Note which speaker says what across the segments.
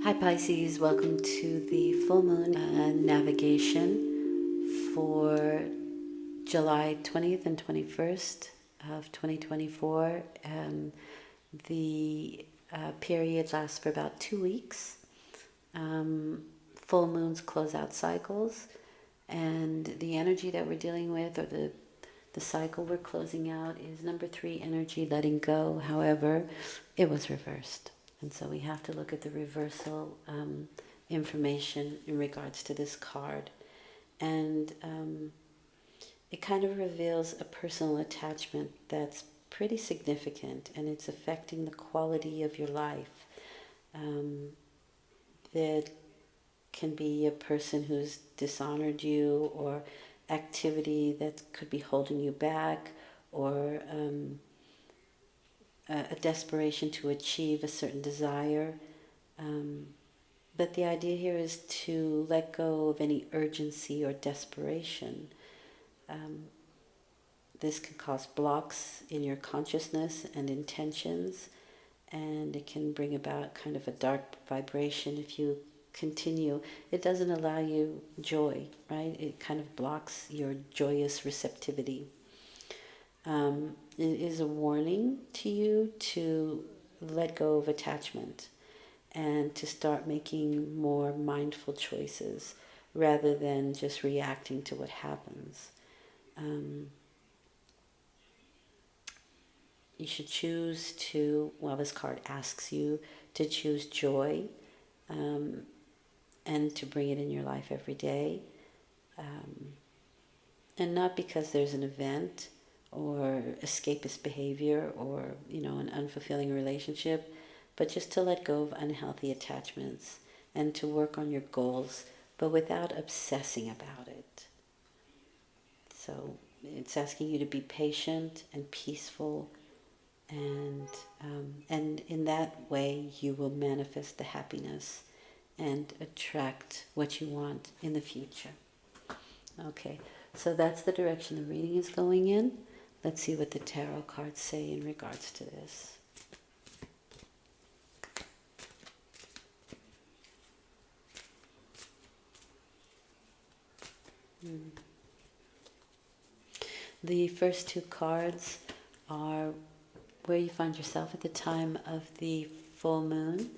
Speaker 1: Hi Pisces, welcome to the full moon navigation for July 20th and 21st of 2024. The period lasts for about 2 weeks. Full moons close out cycles, and the energy that we're dealing with, or the cycle we're closing out, is number 3 energy, letting go. However, it was reversed. And so we have to look at the reversal information in regards to this card. And it kind of reveals a personal attachment that's pretty significant, and it's affecting the quality of your life. That can be a person who's dishonored you, or activity that could be holding you back, or a desperation to achieve a certain desire. But the idea here is to let go of any urgency or desperation. This can cause blocks in your consciousness and intentions, and it can bring about kind of a dark vibration if you continue. It doesn't allow you joy, right? It kind of blocks your joyous receptivity. It is a warning to you to let go of attachment and to start making more mindful choices rather than just reacting to what happens. You should choose to, well, this card asks you to choose joy and to bring it in your life every day. And not because there's an event or escapist behavior or, an unfulfilling relationship, but just to let go of unhealthy attachments and to work on your goals, but without obsessing about it. So it's asking you to be patient and peaceful, and in that way you will manifest the happiness and attract what you want in the future. Okay, so that's the direction the reading is going in. Let's see what the tarot cards say in regards to this. The first 2 cards are where you find yourself at the time of the full moon,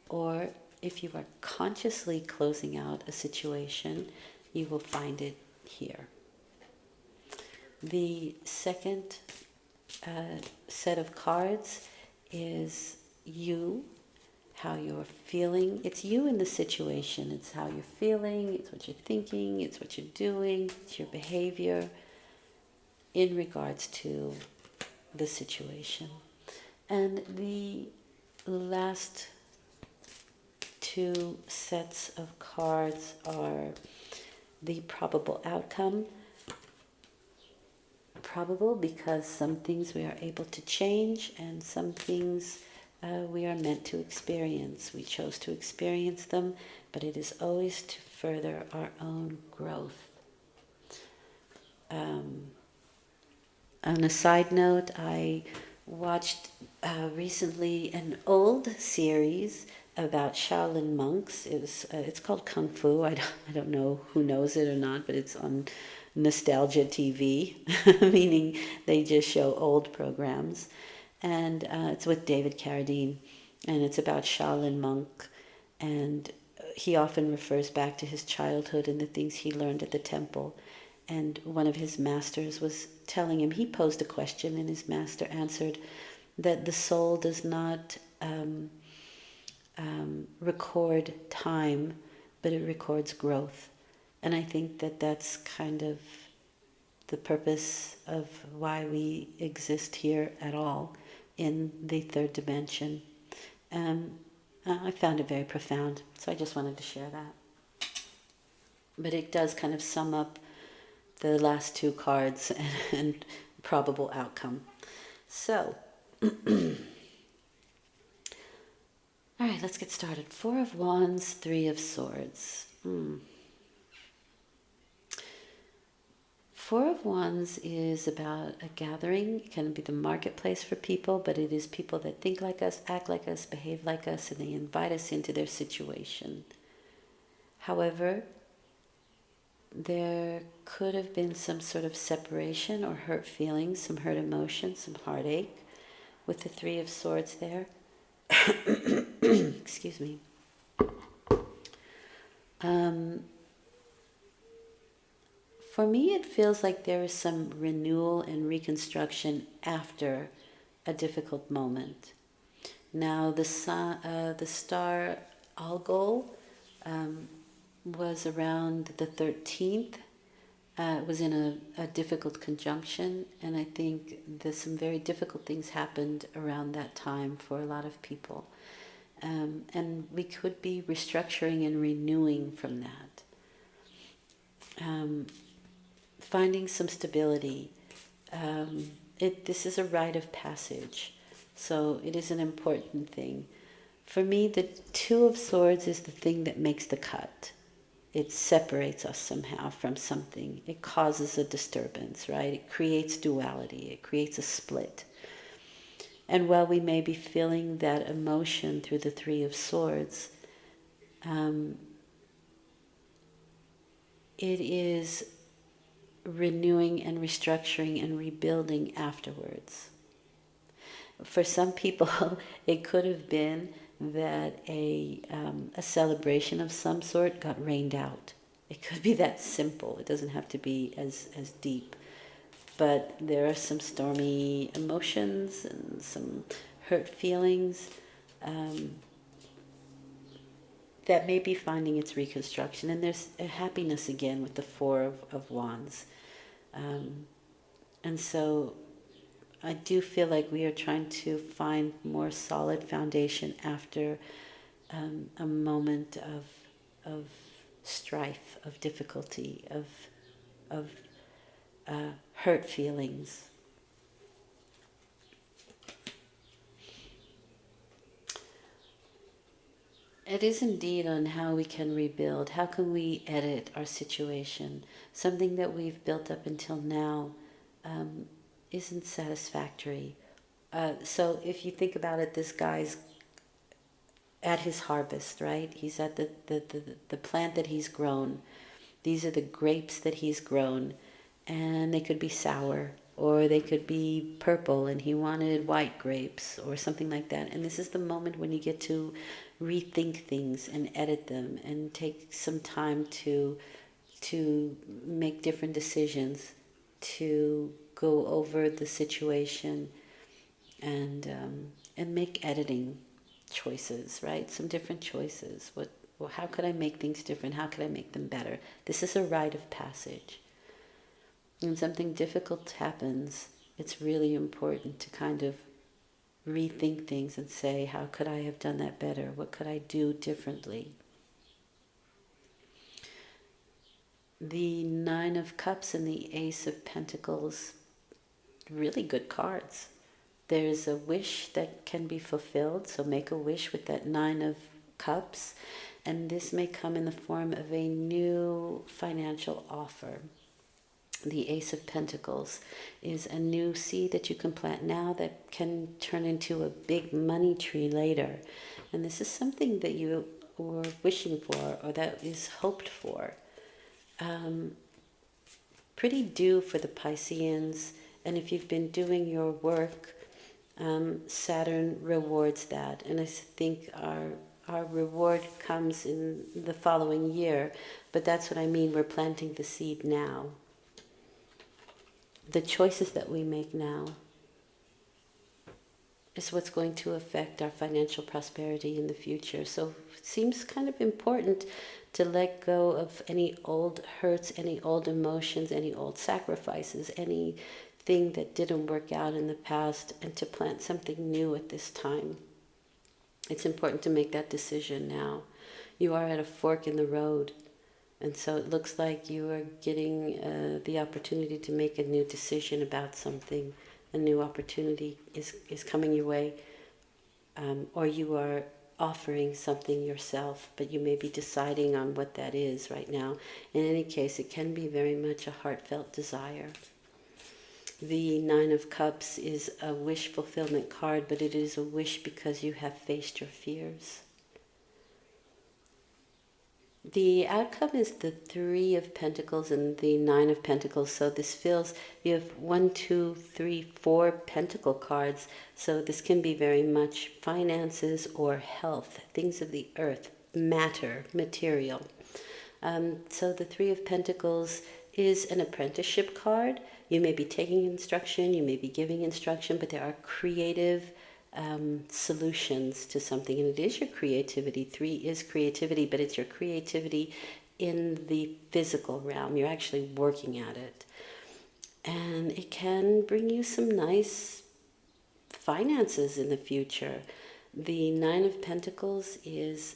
Speaker 1: or if you are consciously closing out a situation, you will find it here. The second set of cards is you, how you're feeling. It's you in the situation. It's how you're feeling, it's what you're thinking, it's what you're doing, it's your behavior in regards to the situation. And the last 2 sets of cards are the probable outcome. Probable because some things we are able to change, and some things we are meant to experience. We chose to experience them, but it is always to further our own growth. On a side note, I watched recently an old series about Shaolin monks. It's called Kung Fu. I don't know who knows it or not, but it's on Nostalgia TV, meaning they just show old programs. And it's with David Carradine, and it's about Shaolin monk. And he often refers back to his childhood and the things he learned at the temple. And one of his masters was telling him, he posed a question, and his master answered that the soul does not record time, but it records growth. And I think that that's kind of the purpose of why we exist here at all in the 3rd dimension. I found it very profound, so I just wanted to share that. But it does kind of sum up the last 2 cards and probable outcome. So, all right, let's get started. 4 of Wands, 3 of Swords. Four of Wands is about a gathering. It can be the marketplace for people, but it is people that think like us, act like us, behave like us, and they invite us into their situation. However, there could have been some sort of separation or hurt feelings, some hurt emotions, some heartache with the Three of Swords there. Excuse me. For me, it feels like there is some renewal and reconstruction after a difficult moment. Now, the star Algol was around the 13th. It was in a difficult conjunction, and I think there's some very difficult things happened around that time for a lot of people. And we could be restructuring and renewing from that. Finding some stability. This is a rite of passage, so it is an important thing. For me, the Two of Swords is the thing that makes the cut. It separates us somehow from something. It causes a disturbance, right? It creates duality. It creates a split. And while we may be feeling that emotion through the Three of Swords, it is renewing and restructuring and rebuilding afterwards. For some people, it could have been that a celebration of some sort got rained out. It could be that simple. It doesn't have to be as deep. But there are some stormy emotions and some hurt feelings that may be finding its reconstruction. And there's a happiness again with the Four of Wands. And so I do feel like we are trying to find more solid foundation after a moment of strife, of difficulty, of hurt feelings. It is indeed on how we can rebuild. How can we edit our situation? Something that we've built up until now isn't satisfactory. So if you think about it, this guy's at his harvest, right? He's at the plant that he's grown. These are the grapes that he's grown. And they could be sour, or they could be purple, and he wanted white grapes, or something like that. And this is the moment when you get to rethink things and edit them and take some time to make different decisions, to go over the situation and make editing choices, right? Some different choices. How could I make things different? How could I make them better? This is a rite of passage. When something difficult happens, it's really important to kind of rethink things and say, how could I have done that better? What could I do differently? The Nine of Cups and the Ace of Pentacles, really good cards. There's a wish that can be fulfilled, so make a wish with that Nine of Cups, and this may come in the form of a new financial offer. The Ace of Pentacles is a new seed that you can plant now that can turn into a big money tree later. And this is something that you were wishing for or that is hoped for. Pretty due for the Pisceans. And if you've been doing your work, Saturn rewards that. And I think our reward comes in the following year. But that's what I mean. We're planting the seed now. The choices that we make now is what's going to affect our financial prosperity in the future. So it seems kind of important to let go of any old hurts, any old emotions, any old sacrifices, anything that didn't work out in the past, and to plant something new at this time. It's important to make that decision now. You are at a fork in the road. And so it looks like you are getting the opportunity to make a new decision about something. A new opportunity is coming your way. Or you are offering something yourself, but you may be deciding on what that is right now. In any case, it can be very much a heartfelt desire. The Nine of Cups is a wish fulfillment card, but it is a wish because you have faced your fears. The outcome is the Three of Pentacles and the Nine of Pentacles. So this feels, you have 1, 2, 3, 4 Pentacle cards. So this can be very much finances or health, things of the earth, matter, material. So the Three of Pentacles is an apprenticeship card. You may be taking instruction, you may be giving instruction, but there are creative solutions to something, and it is your creativity. 3 is creativity, but it's your creativity in the physical realm. You're actually working at it, and it can bring you some nice finances in the future. The Nine of Pentacles is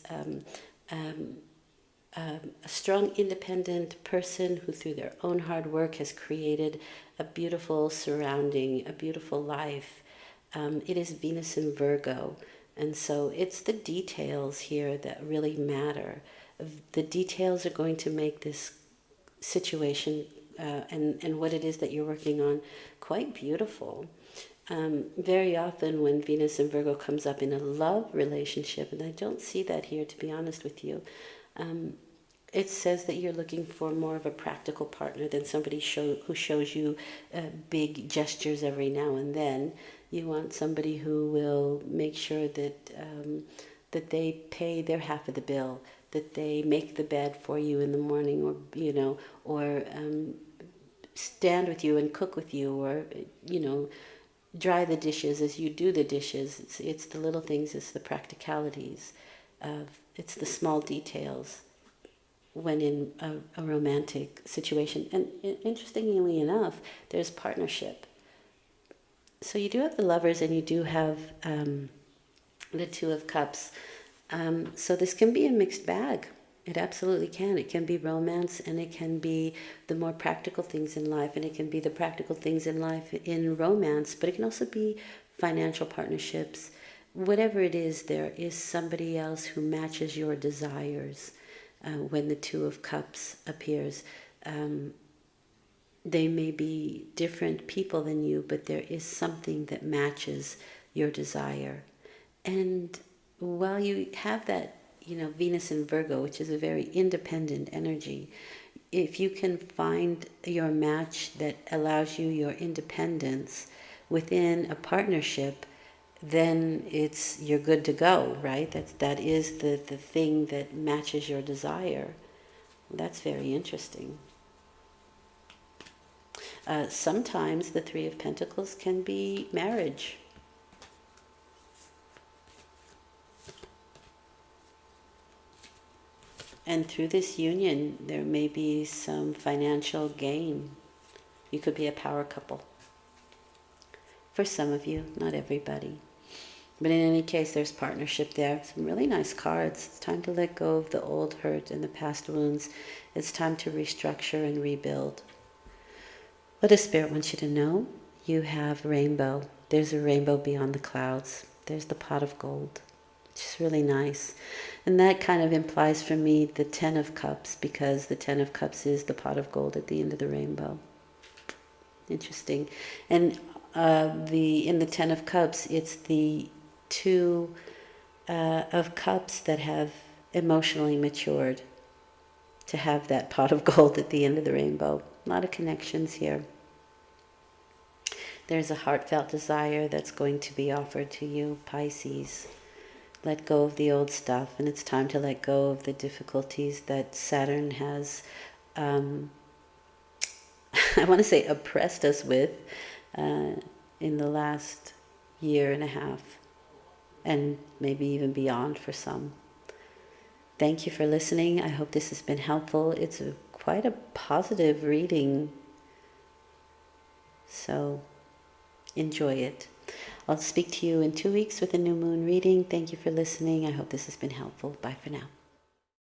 Speaker 1: a strong, independent person who, through their own hard work, has created a beautiful surrounding, a beautiful life. It is Venus in Virgo, and so it's the details here that really matter. The details are going to make this situation and what it is that you're working on quite beautiful. Very often when Venus in Virgo comes up in a love relationship, and I don't see that here, to be honest with you, it says that you're looking for more of a practical partner than somebody who shows you big gestures every now and then. You want somebody who will make sure that that they pay their half of the bill, that they make the bed for you in the morning, or stand with you and cook with you, or dry the dishes as you do the dishes. It's the little things, it's the practicalities, it's the small details when in a romantic situation. And interestingly enough, there's partnership. So you do have the Lovers and you do have the Two of Cups. So this can be a mixed bag. It absolutely can. It can be romance, and it can be the more practical things in life, and it can be the practical things in life in romance, but it can also be financial partnerships. Whatever it is, there is somebody else who matches your desires. When the Two of Cups appears, they may be different people than you, but there is something that matches your desire. And while you have that, Venus in Virgo, which is a very independent energy, if you can find your match that allows you your independence within a partnership, then you're good to go, right? That is the thing that matches your desire. That's very interesting. Sometimes the Three of Pentacles can be marriage. And through this union, there may be some financial gain. You could be a power couple. For some of you, not everybody. But in any case, there's partnership there. Some really nice cards. It's time to let go of the old hurt and the past wounds. It's time to restructure and rebuild. What does Spirit want you to know? You have rainbow. There's a rainbow beyond the clouds. There's the pot of gold. It's just really nice. And that kind of implies for me the Ten of Cups, because the Ten of Cups is the pot of gold at the end of the rainbow. Interesting. And in the Ten of Cups, it's the Two of Cups that have emotionally matured to have that pot of gold at the end of the rainbow. A lot of connections here. There's a heartfelt desire that's going to be offered to you, Pisces. Let go of the old stuff, and it's time to let go of the difficulties that Saturn has, I want to say, oppressed us with in the last year and a half, and maybe even beyond for some. Thank you for listening. I hope this has been helpful. It's quite a positive reading, so enjoy it. I'll speak to you in 2 weeks with a new moon reading. Thank you for listening. I hope this has been helpful. Bye for now.